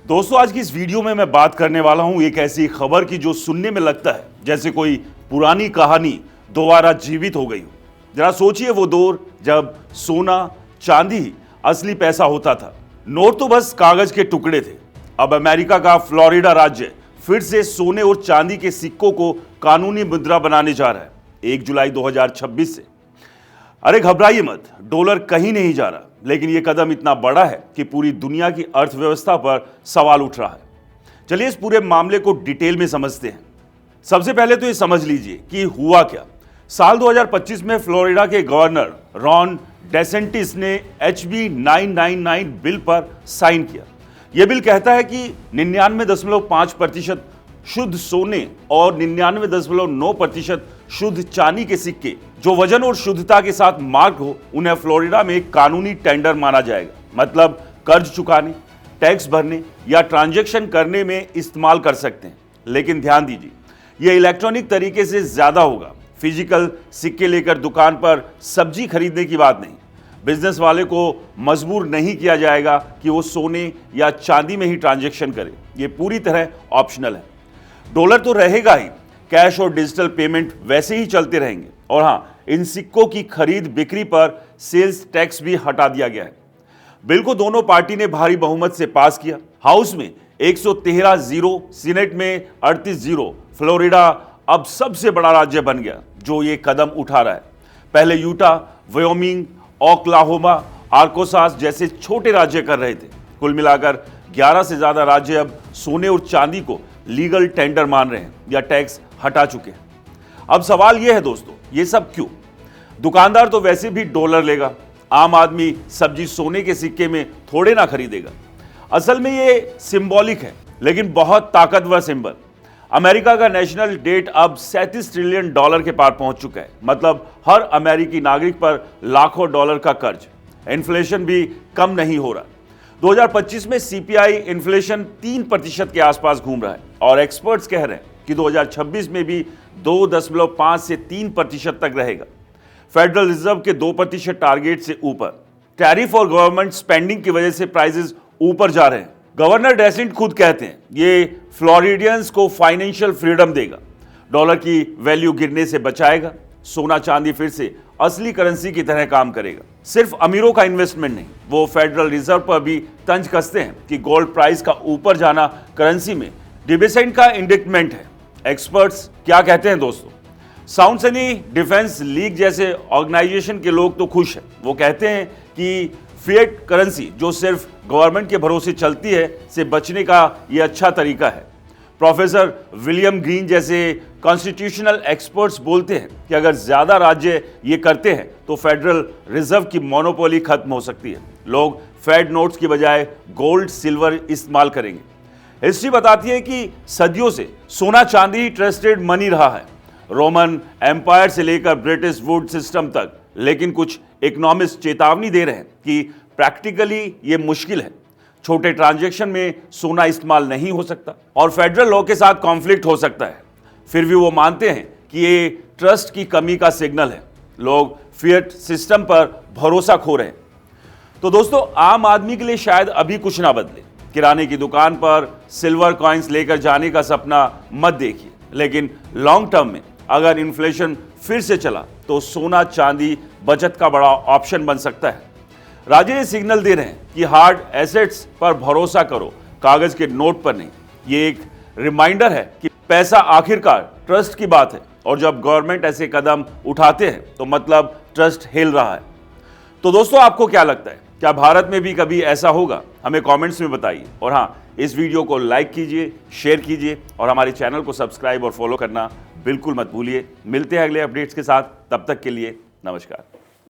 दोस्तों आज की इस वीडियो में मैं बात करने वाला हूं एक ऐसी खबर की जो सुनने में लगता है जैसे कोई पुरानी कहानी दोबारा जीवित हो गई हो। जरा सोचिए वो दौर जब सोना चांदी ही असली पैसा होता था, नोट तो बस कागज के टुकड़े थे। अब अमेरिका का फ्लोरिडा राज्य फिर से सोने और चांदी के सिक्कों को कानूनी मुद्रा बनाने जा रहा है 1 जुलाई 2026 से। अरे घबराइए मत, डॉलर कहीं नहीं जा रहा, लेकिन यह कदम इतना बड़ा है कि पूरी दुनिया की अर्थव्यवस्था पर सवाल उठ रहा है। चलिए इस पूरे मामले को डिटेल में समझते हैं। सबसे पहले तो ये समझ लीजिए कि हुआ क्या। साल 2025 में फ्लोरिडा के गवर्नर रॉन डेसेंटिस ने HB 999 बिल पर साइन किया। यह बिल कहता है कि 99.5% शुद्ध सोने और 99.9% शुद्ध चांदी के सिक्के जो वजन और शुद्धता के साथ मार्क हो, उन्हें फ्लोरिडा में कानूनी टेंडर माना जाएगा। मतलब कर्ज चुकाने, टैक्स भरने या ट्रांजैक्शन करने में इस्तेमाल कर सकते हैं। लेकिन ध्यान दीजिए, यह इलेक्ट्रॉनिक तरीके से ज्यादा होगा। फिजिकल सिक्के लेकर दुकान पर सब्जी खरीदने की बात नहीं। बिजनेस वाले को मजबूर नहीं किया जाएगा कि वो सोने या चांदी में ही ट्रांजैक्शन करे। ये पूरी तरह ऑप्शनल है। डॉलर तो रहेगा ही, कैश और डिजिटल पेमेंट वैसे ही चलते रहेंगे। और हां, इन सिक्कों की खरीद बिक्री पर सेल्स टैक्स भी हटा दिया गया है। बिल को दोनों पार्टी ने भारी बहुमत से पास किया। हाउस में 113-0, सीनेट में 38-0। फ्लोरिडा अब सबसे बड़ा राज्य बन गया जो ये कदम उठा रहा है। पहले यूटा, वायोमिंग, ओक्लाहोमा, आर्कांसास जैसे छोटे राज्य कर रहे थे। कुल मिलाकर 11 से ज्यादा राज्य अब सोने और चांदी को लीगल टेंडर मान रहे हैं या टैक्स हटा चुके हैं। अब सवाल यह है दोस्तों, ये सब क्यों? दुकानदार तो वैसे भी डॉलर लेगा, आम आदमी सब्जी सोने के सिक्के में थोड़े ना खरीदेगा। असल में ये सिंबॉलिक है, लेकिन बहुत ताकतवर सिंबल। अमेरिका का नेशनल डेट अब $37 ट्रिलियन के पार पहुंच चुका है। मतलब हर अमेरिकी नागरिक पर लाखों डॉलर का कर्ज। इन्फ्लेशन भी कम नहीं हो रहा। 2025 में CPI इन्फ्लेशन 3% के आसपास घूम रहा है और एक्सपर्ट्स कह रहे हैं कि 2026 में भी 2.5 से 3% तक रहेगा। फेडरल रिजर्व के 2% टारगेट से ऊपर। टैरिफ और गवर्नमेंट स्पेंडिंग की वजह से प्राइसेस ऊपर जा रहे हैं। गवर्नर डेसेंट खुद कहते हैं ये फ्लोरिडियंस को फाइनेंशियल फ्रीडम देगा, डॉलर की वैल्यू गिरने से बचाएगा, सोना चांदी फिर से असली करेंसी की तरह काम करेगा। सिर्फ अमीरों का इन्वेस्टमेंट नहीं, वो फेडरल रिजर्व पर भी तंज कसते हैं कि गोल्ड प्राइस का ऊपर जाना करेंसी में डिबेसेंट का इंडिक्टमेंट है। एक्सपर्ट्स क्या कहते हैं दोस्तों? साउंड सनी डिफेंस लीग जैसे ऑर्गेनाइजेशन के लोग तो खुश हैं। वो कहते हैं कि फिएट करेंसी जो सिर्फ गवर्नमेंट के भरोसे चलती है से बचने का यह अच्छा तरीका है। प्रोफेसर विलियम ग्रीन जैसे कॉन्स्टिट्यूशनल एक्सपर्ट्स बोलते हैं कि अगर ज्यादा राज्य ये करते हैं तो फेडरल रिजर्व की मोनोपोली खत्म हो सकती है। लोग फेड नोट्स की बजाय गोल्ड सिल्वर इस्तेमाल करेंगे। हिस्ट्री बताती है कि सदियों से सोना चांदी ट्रस्टेड मनी रहा है, रोमन एम्पायर से लेकर ब्रिटिश वुड सिस्टम तक। लेकिन कुछ इकोनॉमिस्ट चेतावनी दे रहे हैं कि प्रैक्टिकली ये मुश्किल है। छोटे ट्रांजैक्शन में सोना इस्तेमाल नहीं हो सकता और फेडरल लॉ के साथ कॉन्फ्लिक्ट हो सकता है। फिर भी वो मानते हैं कि ये ट्रस्ट की कमी का सिग्नल है। लोग फिएट सिस्टम पर भरोसा खो रहे हैं। तो दोस्तों, आम आदमी के लिए शायद अभी कुछ ना बदले। किराने की दुकान पर सिल्वर कॉइन्स लेकर जाने का सपना मत देखिए। लेकिन लॉन्ग टर्म में अगर इन्फ्लेशन फिर से चला तो सोना चांदी बचत का बड़ा ऑप्शन बन सकता है। राज्य सिग्नल दे रहे हैं कि हार्ड एसेट्स पर भरोसा करो, कागज के नोट पर नहीं। ये एक रिमाइंडर है कि पैसा आखिरकार ट्रस्ट की बात है और जब गवर्नमेंट ऐसे कदम उठाते हैं तो मतलब ट्रस्ट हिल रहा है। तो दोस्तों, आपको क्या लगता है? क्या भारत में भी कभी ऐसा होगा? हमें कमेंट्स में बताइए। और हाँ, इस वीडियो को लाइक कीजिए, शेयर कीजिए और हमारे चैनल को सब्सक्राइब और फॉलो करना बिल्कुल मत भूलिए। मिलते हैं अगले अपडेट्स के साथ। तब तक के लिए नमस्कार।